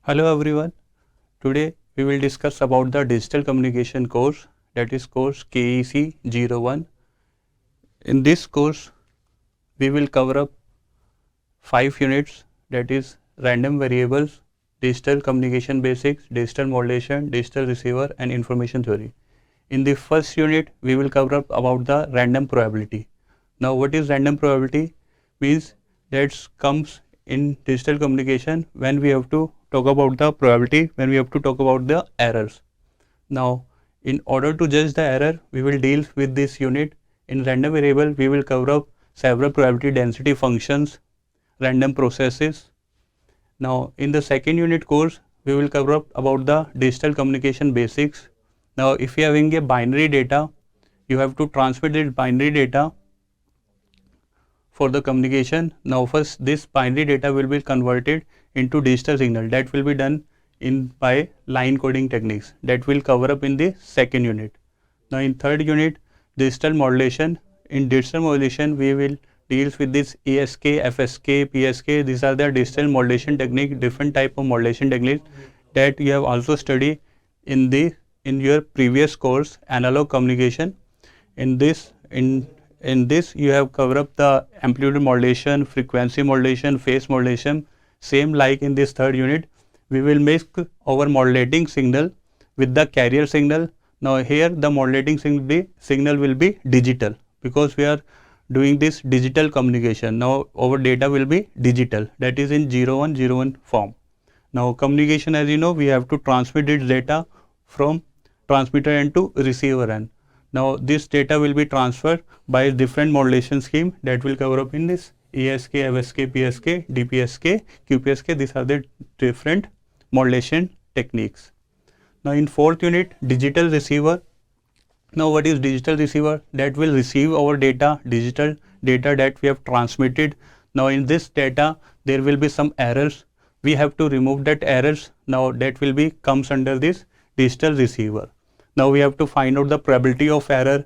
Hello everyone. Today we will discuss about the digital communication course, that is course KEC 01. In this course we will cover up 5 units, that is random variables, digital communication basics, digital modulation, digital receiver and information theory. In the first unit we will cover up about the random probability. Now what is random probability? Means that comes in digital communication when we have to talk about the probability, when we have to talk about the errors. Now in order to judge the error we will deal with this unit. In random variable we will cover up several probability density functions, random processes. Now in the second unit course we will cover up about the digital communication basics. Now if you are having a binary data, you have to transmit this binary data for the communication. Now first this binary data will be converted into digital signal, that will be done by line coding techniques, that will cover up in the second unit. Now in third unit, digital modulation. In digital modulation we will deal with this ASK, FSK, PSK. These are the digital modulation technique, different type of modulation techniques that you have also studied in your previous course, analog communication. In this you have covered up the amplitude modulation, frequency modulation, phase modulation. Same like in this third unit, we will make our modulating signal with the carrier signal. Now here the modulating signal will be digital because we are doing this digital communication. Now our data will be digital, that is in 0101 form. Now communication, as you know, we have to transmit its data from transmitter end to receiver end. Now this data will be transferred by different modulation scheme that will cover up in this ASK, FSK, PSK, DPSK, QPSK. These are the different modulation techniques. Now in fourth unit, digital receiver. Now what is digital receiver? That will receive our data, digital data that we have transmitted. Now in this data there will be some errors. We have to remove that errors. Now that will be comes under this digital receiver. Now we have to find out the probability of error,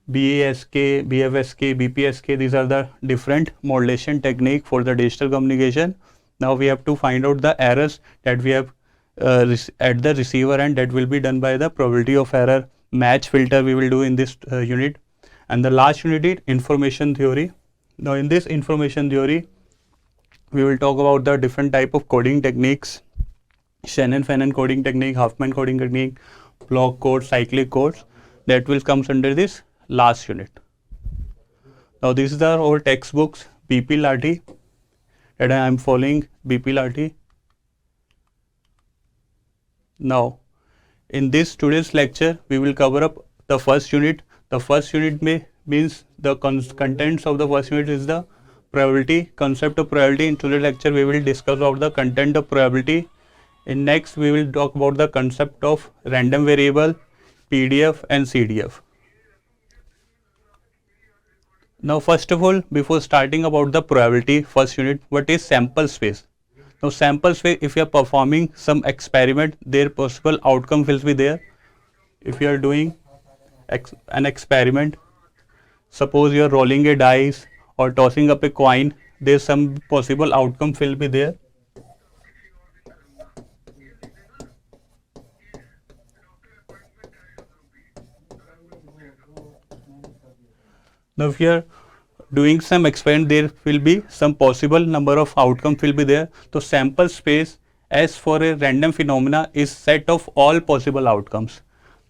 BASK, BFSK, BPSK. These are the different modulation technique for the digital communication. Now we have to find out the errors that we have at the receiver end, that will be done by the probability of error. Match filter we will do in this unit. And the last unit is information theory. Now in this information theory we will talk about the different type of coding techniques, Shannon-Fenton coding technique, Huffman coding technique, block code, cyclic codes, that will comes under this last unit. Now these are our textbooks, BP Lathi, that I am following BP Lathi. Now in this today's lecture we will cover up the first unit. The first unit means the contents of the first unit is the probability, concept of probability. In today's lecture we will discuss about the content of probability. In next we will talk about the concept of random variable, PDF and CDF. Now first of all, before starting about the probability first unit, what is sample space? Now sample space, if you are performing some experiment, their possible outcome will be there. If you are doing an experiment, suppose you are rolling a dice or tossing up a coin, there some possible outcome will be there. Now if you are doing some experiment, there will be some possible number of outcomes will be there. So sample space as for a random phenomena is set of all possible outcomes.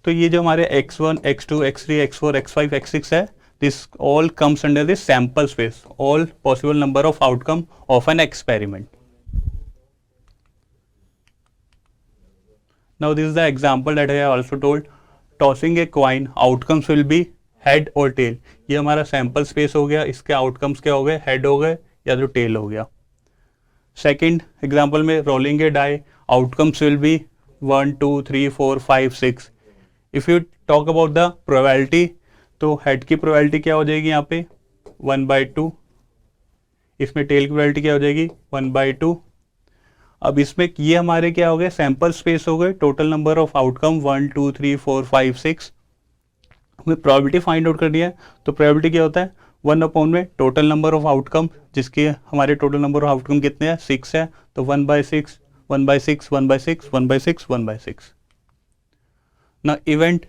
तो ये जो हमारे x1, x2, x3, x4, x5, x6 है, this all comes under this sample space, all possible number of outcome of an experiment. Now this is the example that I have also told. Tossing a coin, outcomes will be head और tell. ये हमारा sample space हो गया, इसके outcomes क्या हो गए, head हो गए या तो टेल हो गया. सेकंड एग्जांपल में rolling a die, outcomes will be 1, 2, 3, 4, 5, 6. If you talk about the probability, तो हेड की प्रोबेबिलिटी क्या हो जाएगी यहाँ पे 1/2. इसमें टेल की प्रोबेबिलिटी क्या हो जाएगी 1/2. अब इसमें ये हमारे क्या हो गए, सैंपल स्पेस हो गए, टोटल नंबर ऑफ आउटकम 1, 2, 3, 4, 5, 6. हमें प्रोबेबिलिटी फाइंड आउट करनी है, तो प्रोबेबिलिटी क्या होता है 1/, में टोटल नंबर ऑफ आउटकम, जिसके हमारे टोटल नंबर ऑफ आउटकम कितने हैं 6 है, तो 1/6 1 by 6, 1 by 6, 1 by 6, 1 by 6. Now event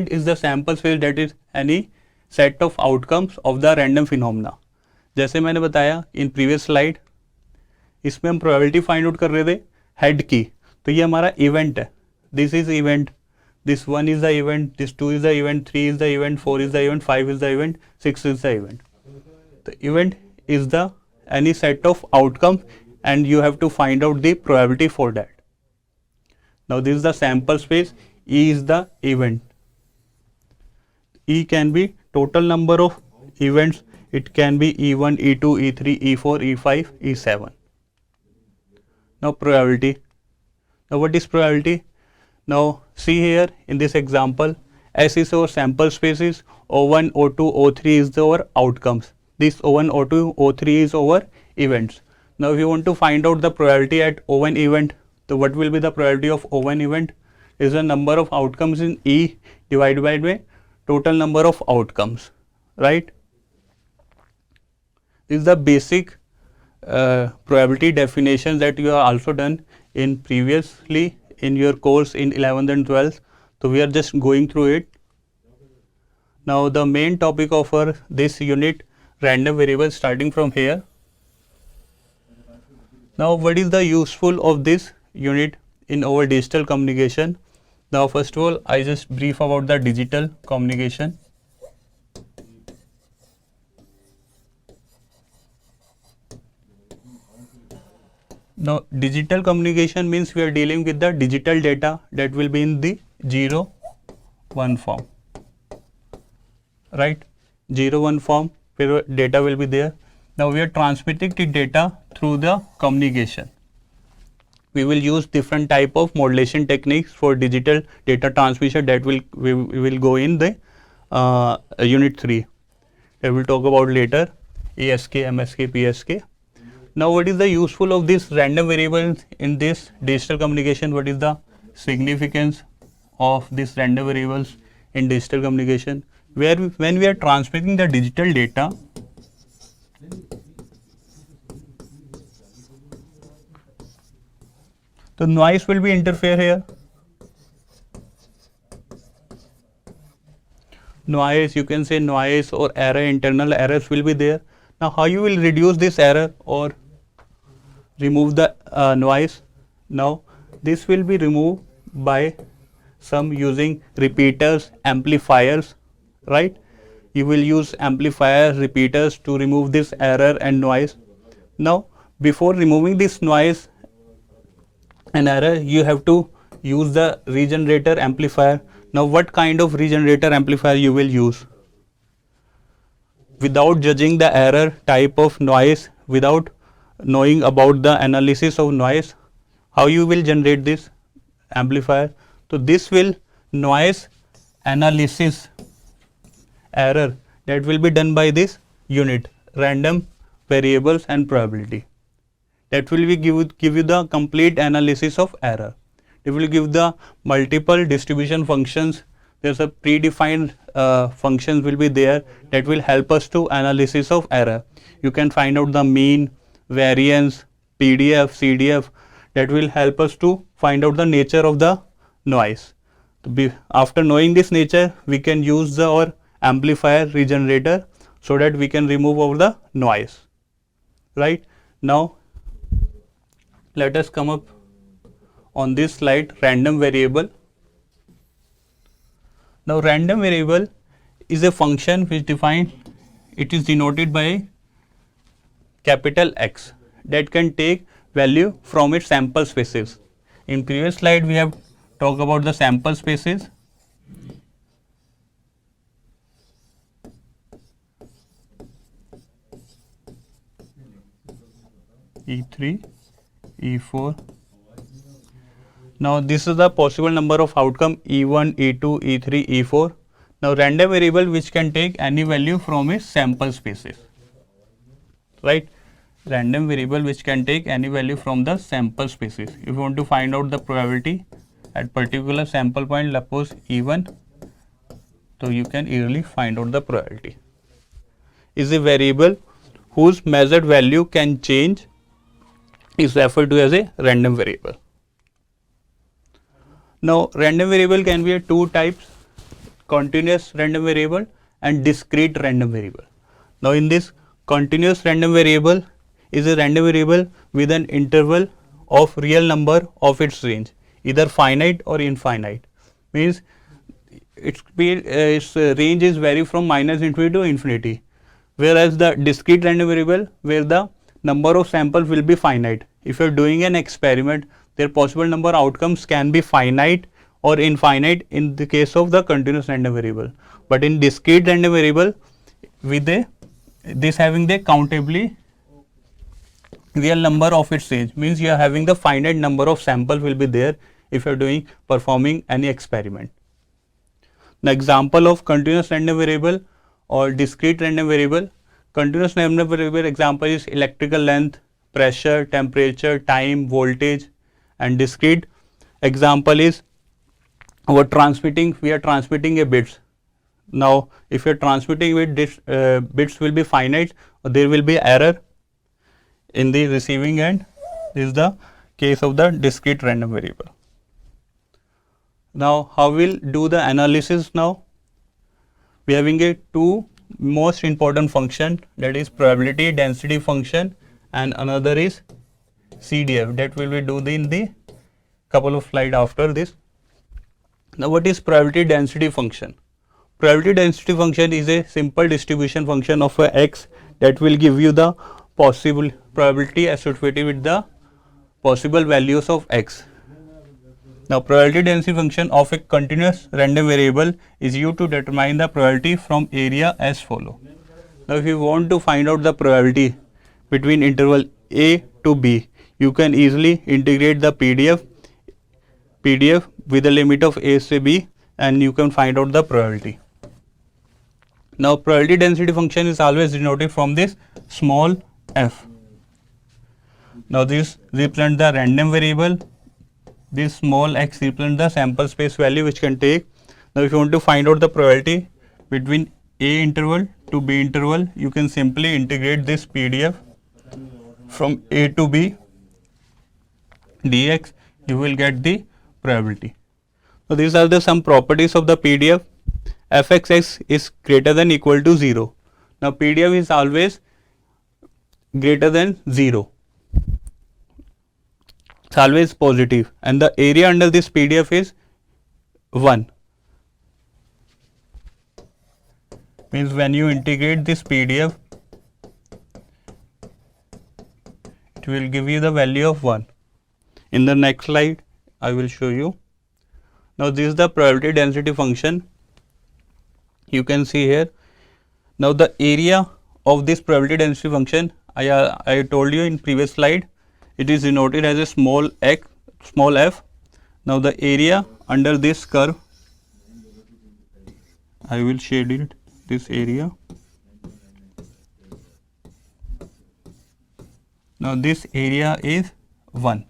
is the sample space that is any set of outcomes of the random phenomena. जैसे मैंने बताया इन प्रीवियस स्लाइड, इसमें हम प्रोबेबिलिटी फाइंड आउट कर रहे थे हेड की, तो ये हमारा इवेंट है. This is event, this 1 is the event, this 2 is the event, 3 is the event, 4 is the event, 5 is the event, 6 is the event. तो event is the any set of outcomes and you have to find out the probability for that. Now this is the sample space. E is the event. E can be total number of events. It can be E1, E2, E3, E4, E5, E7. Now probability. Now what is probability? Now see here in this example, S is our sample spaces, O1, O2, O3 is our outcomes. This O1, O2, O3 is our events. Now if you want to find out the probability at O1 event, so what will be the probability of O1 event? Is the number of outcomes in E divided by total number of outcomes, right? This is the basic probability definition that you have also done in previously in your course in 11th and 12th. So we are just going through it. Now the main topic of our this unit, random variables, starting from here. Now what is the useful of this unit in our digital communication? Now first of all, I just brief about the digital communication. Now digital communication means we are dealing with the digital data that will be in the 0, 1 form, right? 0, 1 form where data will be there. Now we are transmitting the data through the communication. We will use different type of modulation techniques for digital data transmission that we will go in the unit 3. That we'll talk about later, ASK, MSK, PSK. Now what is the useful of this random variables in this digital communication? What is the significance of this random variables in digital communication? When we are transmitting the digital data, the noise will be interfere here. Noise, you can say noise or error, internal errors will be there. Now how you will reduce this error or remove the noise? Now this will be removed by some using repeaters, amplifiers, right? You will use amplifiers, repeaters to remove this error and noise. Now before removing this noise and error, you have to use the regenerator amplifier. Now what kind of regenerator amplifier you will use? Without judging the error, type of noise, without knowing about the analysis of noise, how you will generate this amplifier? So this will noise analysis error that will be done by this unit, random variables and probability. That will be give you the complete analysis of error. It will give the multiple distribution functions. There's a predefined functions will be there that will help us to analysis of error. You can find out the mean, variance, PDF, CDF, that will help us to find out the nature of the noise. After knowing this nature, we can use our amplifier regenerator so that we can remove all the noise, right? Now let us come up on this slide, random variable. Now random variable is a function which defined, it is denoted by capital X, that can take value from its sample spaces. In previous slide we have talked about the sample spaces. E3, E4. Now this is the possible number of outcome E1, E2, E3, E4. Now random variable which can take any value from its sample spaces, right? Random variable which can take any value from the sample spaces. If you want to find out the probability at particular sample point, suppose E1, so you can easily find out the probability. Is a variable whose measured value can change is referred to as a random variable. Now, random variable can be a two types, continuous random variable and discrete random variable. Now, in this continuous random variable is a random variable with an interval of real number of its range, either finite or infinite. Means its range is vary from minus infinity to infinity, whereas the discrete random variable where the number of samples will be finite. If you are doing an experiment, their possible number outcomes can be finite or infinite in the case of the continuous random variable, but in discrete random variable with this having the countably real number of its range, means you are having the finite number of samples will be there if you are performing any experiment. The example of continuous random variable or discrete random variable, continuous random variable example is electrical length, pressure, temperature, time, voltage, and discrete example is we are transmitting a bits. Now, if you are transmitting with this bits will be finite, there will be error in the receiving end. This is the case of the discrete random variable. Now, how we will do the analysis now? We are having a two most important function, that is probability density function and another is CDF, that will be do in the couple of slides after this. Now, what is probability density function? Probability density function is a simple distribution function of a x that will give you the possible probability associated with the possible values of x. Now, probability density function of a continuous random variable is used to determine the probability from area as follow. Now, if you want to find out the probability between interval a to b, you can easily integrate the PDF with the limit of a to b and you can find out the probability. Now, probability density function is always denoted from this small f. Now, this represents the random variable, this small x represents the sample space value which can take. Now, if you want to find out the probability between a interval to b interval, you can simply integrate this PDF from a to b dx, you will get the probability. So, these are the some properties of the PDF. Fxx is greater than equal to 0. Now, PDF is always greater than 0. It's always positive and the area under this PDF is 1. Means when you integrate this PDF, it will give you the value of 1. In the next slide, I will show you. Now, this is the probability density function. You can see here. Now, the area of this probability density function, I told you in previous slide, it is denoted as a small f. Now, the area under this curve, I will shade it, this area. Now, this area is 1.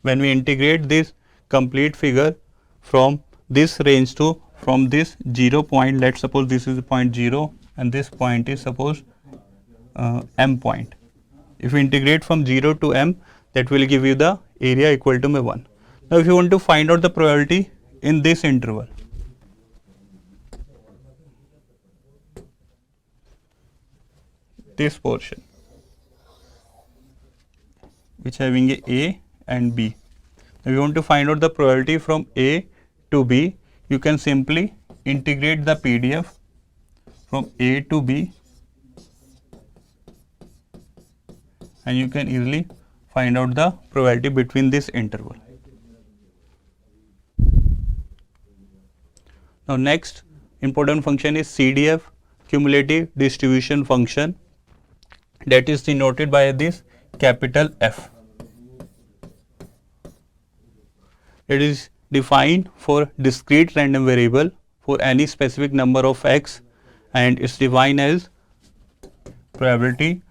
When we integrate this complete figure from this range to from this 0 point, let us suppose this is point 0 and this point is suppose m point. If you integrate from 0 to m, that will give you the area equal to 1. Now, if you want to find out the probability in this interval, this portion which having a and b. If you want to find out the probability from a to b, you can simply integrate the PDF from a to b and you can easily find out the probability between this interval. Now, next important function is CDF, cumulative distribution function, that is denoted by this capital F. It is defined for discrete random variable for any specific number of x and it is defined as probability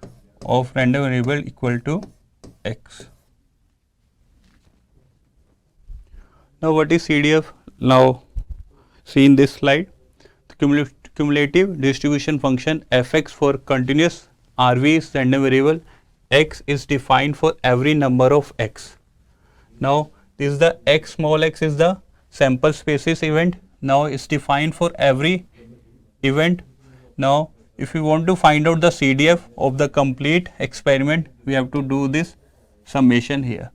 of random variable equal to x. Now, what is CDF? Now, see in this slide, the cumulative distribution function fx for continuous RV is random variable x is defined for every number of x. Now this is the x, small x is the sample species event. Now it's defined for every event. Now if we want to find out the CDF of the complete experiment, we have to do this summation here.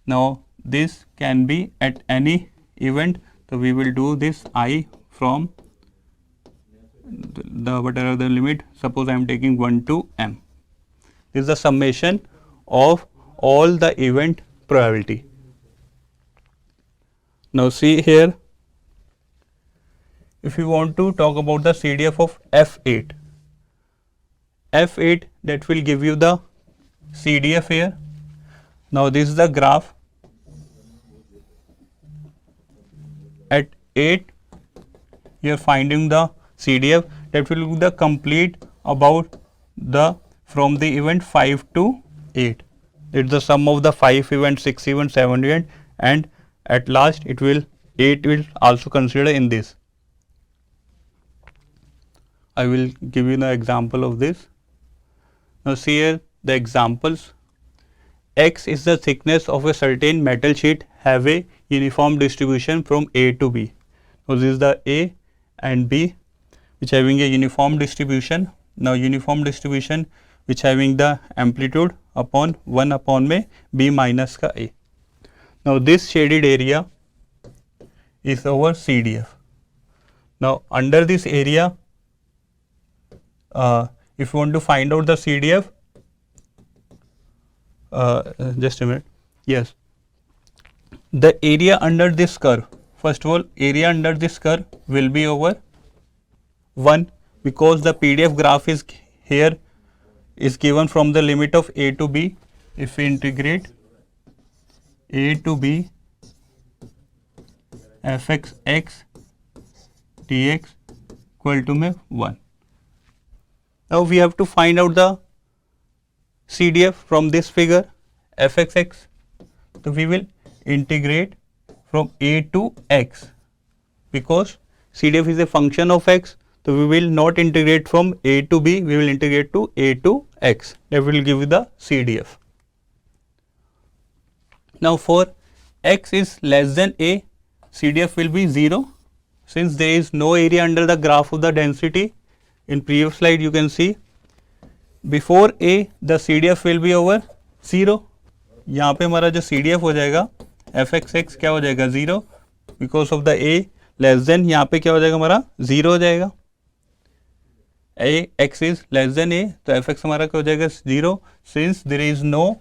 Now this can be at any event, so we will do this I from the whatever the limit, suppose I am taking 1 to m. This is the summation of all the event probability. Now see here, if you want to talk about the CDF of F8, F8 that will give you the CDF here. Now this is the graph. At 8 you are finding the CDF that will be the complete about the from the event 5 to 8. It's the sum of the 5 event, 6 event, 7 event, and at last it will 8 will also consider in this. I will give you the example of this. Now see here the examples. X is the thickness of a certain metal sheet have a uniform distribution from A to B. So this is the A and B which having a uniform distribution. Now uniform distribution which having the amplitude upon 1 upon में B minus का A. Now this shaded area is our CDF. Now under this area, if you want to find out the CDF, just a minute, yes, the area under this curve, first of all area under this curve will be over 1 because the PDF graph is here is given from the limit of A to B. If we integrate A to B fx x dx equal to में 1. Now we have to find out the CDF from this figure fxx. So we will integrate from A to x because CDF is a function of x. So we will not integrate from A to B, we will integrate to A to x. That will give you the CDF. Now for x is less than A, CDF will be 0 since there is no area under the graph of the density. In previous slide you can see before A the CDF will be over 0. यहाँ पे हमारा जो CDF हो जाएगा fxx क्या हो जाएगा 0 because of the A less than, यहाँ पे क्या हो जाएगा हमारा 0 हो जाएगा. A x is less than A, तो fx हमारा क्या हो जाएगा 0 since there is no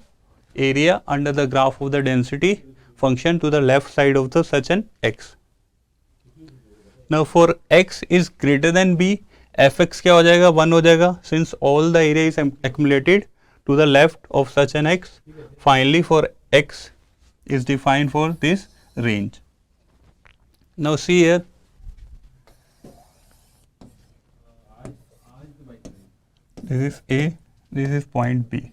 area under the graph of the density function to the left side of the such an x. Now for x is greater than B, fx क्या हो जाएगा 1 हो जाएगा since all the area is accumulated to the left of such an x. Finally for x is defined for this range. Now see here, this is A, this is point B.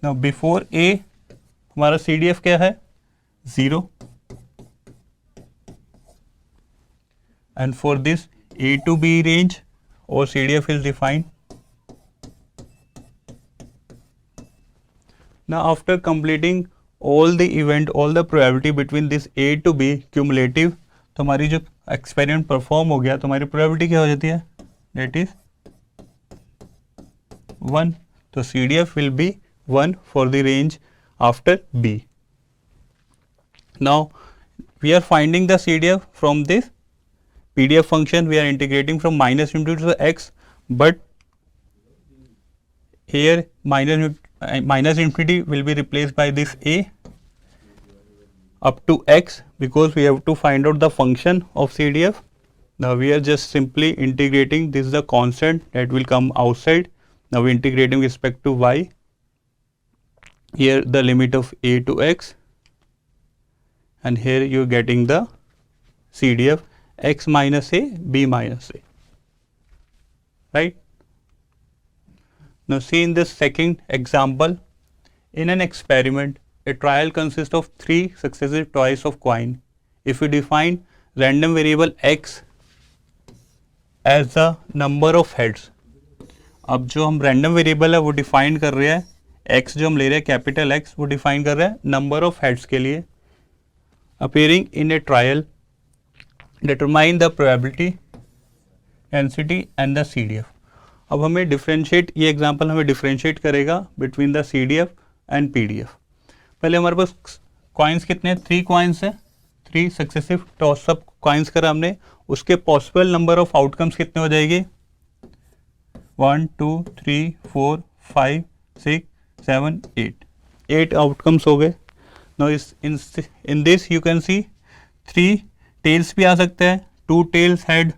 Now before A हमारा CDF क्या है 0 and for this A to B range or CDF is defined. Now after completing all the event, all the probability between this A to B cumulative, तो हमारी जो experiment perform हो गया तो हमारी probability क्या हो जाती है, that is 1. तो CDF will be 1 for the range after B. Now we are finding the CDF from this PDF function. We are integrating from minus infinity to x, but here minus infinity will be replaced by this A up to x because we have to find out the function of CDF. Now we are just simply integrating. This is the constant that will come outside. Now we are integrating with respect to y. Here the limit of A to x, and here you are getting the CDF x minus A, B minus A, right? Now see in this second example, in an experiment, a trial consists of 3 successive toss of coin. If we define random variable x as the number of heads, अब जो हम random variable है वो define कर रहे हैं, x जो हम ले रहे हैं कैपिटल एक्स, वो डिफाइन कर रहे हैं नंबर ऑफ हेड्स के लिए। Appearing in A trial determine the probability density and the CDF। अब हमें डिफ्रेंशिएट, ये एग्जांपल हमें डिफ्रेंशिएट करेगा between the CDF and PDF। पहले हमारे पास कॉइन्स कितने हैं, 3 कॉइन्स हैं, 3 सक्सेसिव टॉस अप कॉइन्स करा हमने, उसके पॉसिबल नंबर ऑफ आउटकम्स कितने हो जाएंगे, 1 2 3 4 5 6 7 8 आउटकम्स हो गए। Now in this you can see 3 tails भी आ सकते हैं, 2 टेल्स हेड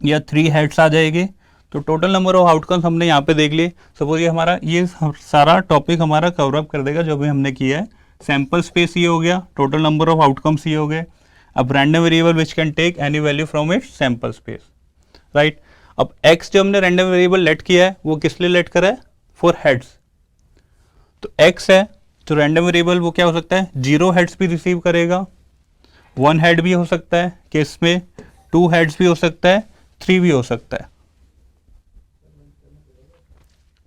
या 3 हेड्स आ जाएंगे। तो टोटल नंबर ऑफ आउटकम्स हमने यहाँ पे देख लिए। सपोज ये हमारा ये सारा टॉपिक हमारा कवर अप कर देगा जो भी हमने किया है। सैंपल स्पेस ये हो गया, टोटल नंबर ऑफ आउटकम्स ये हो गए। अब random variable which can take any value from its sample space, right. अब एक्स जो हमने रैंडम वेरिएबल लेट किया है वो किस लिए लेट करा है, फॉर हेड्स। तो एक्स है तो रैंडम वेरिएबल वो क्या हो सकता है, 0 हेड्स भी रिसीव करेगा, 1 हेड भी हो सकता है केस में, 2 हेड्स भी हो सकता है, 3 भी हो सकता है,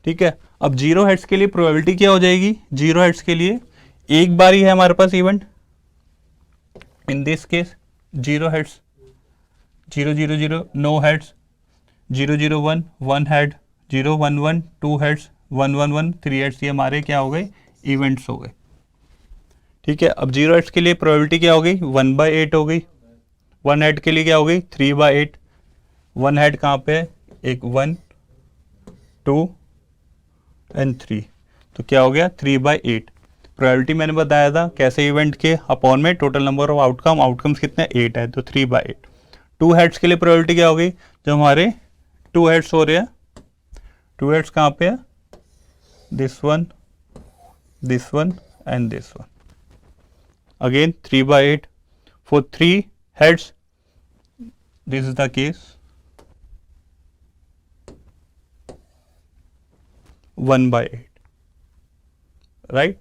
ठीक है। अब 0 हेड्स के लिए प्रोबेबिलिटी क्या हो जाएगी, 0 हेड्स के लिए एक बार ही है हमारे पास event, in this case 0 heads, 0 0 0 no heads, 0 0 1 1 head, 0 1 1 2 heads, 1 1 1 3 heads, ये हमारे क्या हो गए, इवेंट्स हो गए, ठीक है। अब 0 हेड्स के लिए प्रोबेबिलिटी क्या हो गई, 1/8 हो गई। 1 हेड के लिए क्या हो गई, 3/8। 1 हेड कहाँ पे है, एक 1 2 एंड 3, तो क्या हो गया 3/8। प्रोबेबिलिटी मैंने बताया था कैसे, इवेंट के अपॉन में total number of outcome, outcomes कितने 8 है तो 3/8। 2 हेड्स के लिए प्रोबेबिलिटी क्या हो गई, जो हमारे 2 हेड्स हो रहे हैं, 2 हेड्स कहाँ पे है, this one and this one, again 3/8। For 3 heads this is the case, 1/8, right.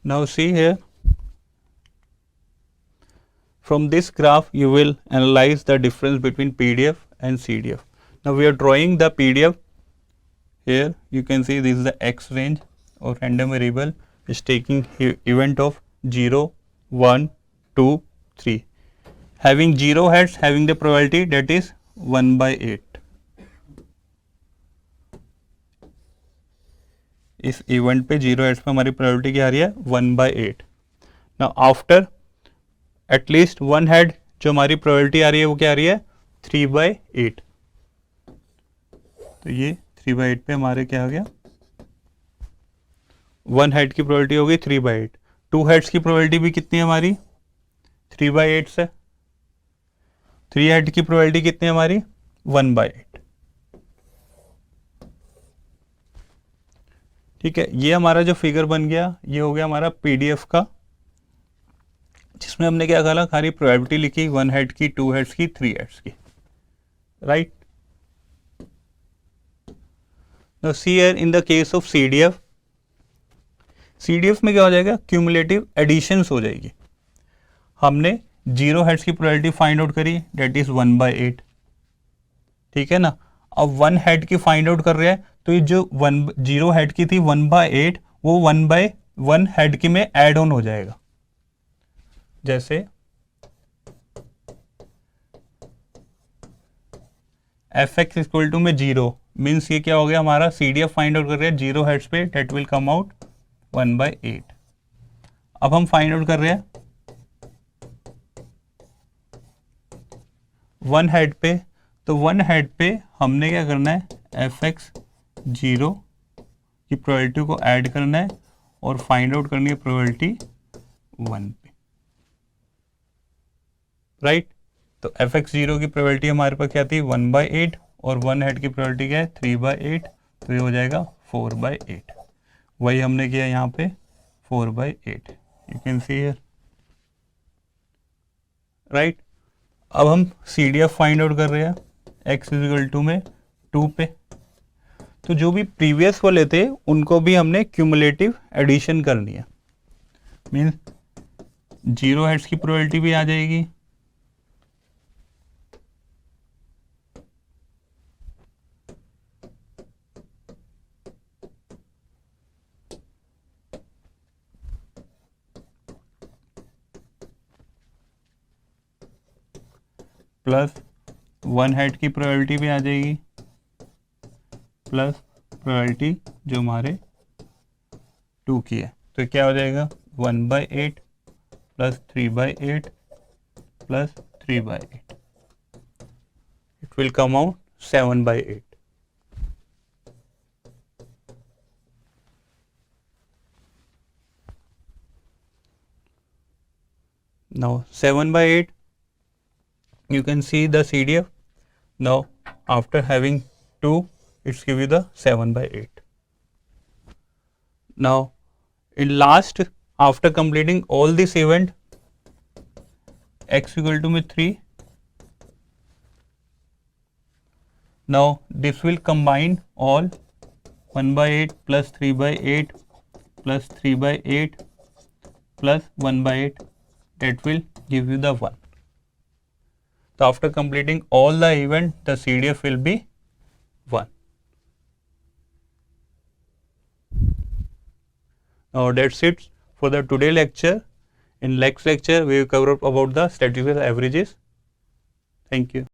Now see here, from this graph you will analyze the difference between PDF and CDF. Now we are drawing the PDF. Here you can see this is the X range or random variable is taking event of 0 1 2 3, having 0 heads, having the probability that is 1/8. इस event पे 0 heads पे हमारी probability क्या आ रही है, 1/8। Now after at least 1 head जो हमारी probability आ रही है वो क्या आ रही है, 3/8। तो ये 3/8 पे हमारे क्या आ गया, 1 हेड की प्रोबेबिलिटी हो गई 3/8। 2 हेड्स की प्रोबेबिलिटी भी कितनी है हमारी, 3/8 से। 3 हेड की प्रोबेबिलिटी कितनी है हमारी, 1/8, ठीक है। ये हमारा जो फिगर बन गया ये हो गया हमारा PDF का, जिसमें हमने क्या कहा, खाली प्रोबेबिलिटी लिखी 1 हेड की, 2 हेड्स की, 3 हेड्स की, right. Now see here in the case of CDF, CDF में क्या हो जाएगा, क्यूमुलेटिव एडिशंस हो जाएगी। हमने 0 हेड्स की प्रोबेबिलिटी फाइंड आउट करी, डेट इज 1/8, ठीक है ना। अब 1 हेड की फाइंड आउट कर रहे हैं, तो ये जो 0 हेड की थी 1/8, वो 1/1 हेड की में ऐड ऑन हो जाएगा। जैसे fx इक्वल टू में 0 मीन्स ये क्या हो गया हमारा, CDF फाइंड आउट कर रहे हैं 0 हेड्स पे, डेट विल कम आउट 1/8। अब हम फाइंड आउट कर रहे हैं 1 हेड पे, तो 1 हेड पे हमने क्या करना है, fx 0 की प्रोबेबिलिटी को ऐड करना है और फाइंड आउट करनी है प्रोबेबिलिटी 1 पे, राइट। तो fx 0 की प्रोबेबिलिटी हमारे पास क्या थी, 1/8, और 1 हेड की प्रोबेबिलिटी क्या है, 3/8, तो ये हो जाएगा 4/8। वही हमने किया यहाँ पे 4/8, you can see here, right. अब हम CDF फाइंड आउट कर रहे हैं x इक्वल टू में 2 पे, तो जो भी प्रीवियस वाले थे उनको भी हमने क्यूमुलेटिव एडिशन करनी है, मीन्स 0 हेड्स की प्रोबेबिलिटी भी आ जाएगी, प्लस 1 हेड की प्रोबेबिलिटी भी आ जाएगी प्लस प्रोबेबिलिटी जो हमारे 2 की है, तो क्या हो जाएगा 1/8 plus 3/8 plus 3/8, it will come out 7/8. Now 7/8, you can see the CDF. Now after having 2, it's give you the 7/8. Now in last, after completing all this event, x equal to में 3. Now this will combine all 1/8 plus 3/8 plus 3/8 plus 1/8, that will give you the 1. So after completing all the event, the CDF will be 1. Now that's it for the today lecture. In next lecture we will cover up about the statistical averages. Thank you.